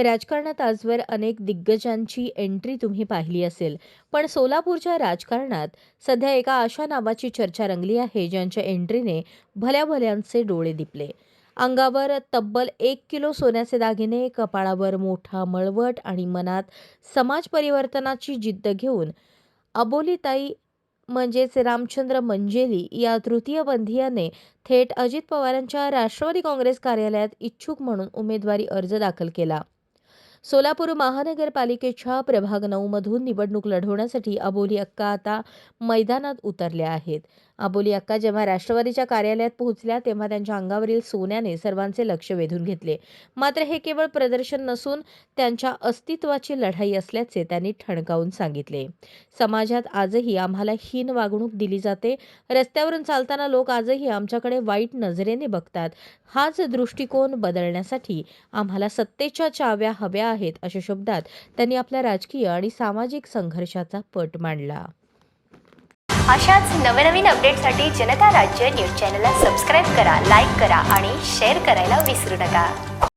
राजकारणात आजवर अनेक दिग्गजांची एंट्री तुम्ही पाहिली असेल, पण सोलापूरच्या राजकारणात सध्या एका अशा नावाची चर्चा रंगली आहे, ज्यांच्या एंट्रीने भल्याभल्यांचे डोळे दिपले. अंगावर तब्बल 1 किलो सोन्याचे दागिने, कपाळावर मोठा मळवट आणि मनात समाज परिवर्तनाची जिद्द घेऊन अबोलीताई म्हणजेच रामचंद्र मंजेली या तृतीयपंथीयाने थेट अजित पवारांच्या राष्ट्रवादी काँग्रेस कार्यालयात इच्छुक म्हणून उमेदवारी अर्ज दाखल केला. सोलापूर महानगरपालिकेच्या प्रभाग 9 मधून निवडणूक लढवण्यासाठी अबोली अक्का आता मैदानात उतरल्या आहेत. अबोली अक्का जेव्हा राष्ट्रवादीच्या कार्यालयात पोहोचल्या तेव्हा त्यांच्या अंगावरील सोन्याने सर्वांचे लक्ष वेधून घेतले. मात्र हे केवळ प्रदर्शन नसून त्यांच्या अस्तित्वाची लढाई असल्याचे त्यांनी ठणकावून सांगितले. समाजात आजही आम्हाला हीन वागणूक दिली जाते. रस्त्यावरून चालताना लोक आजही आमच्याकडे वाईट नजरेने बघतात. हाच दृष्टिकोन बदलण्यासाठी आम्हाला सत्तेच्या चाव्या हव्या आहेत, अशा शब्दात त्यांनी आपल्या राजकीय आणि सामाजिक संघर्षाचा पट मांडला. अशाच नवनवीन अपडेटसाठी जनता राज्य न्यूज चॅनलला सबस्क्राईब करा, लाईक करा आणि शेअर करायला विसरू नका.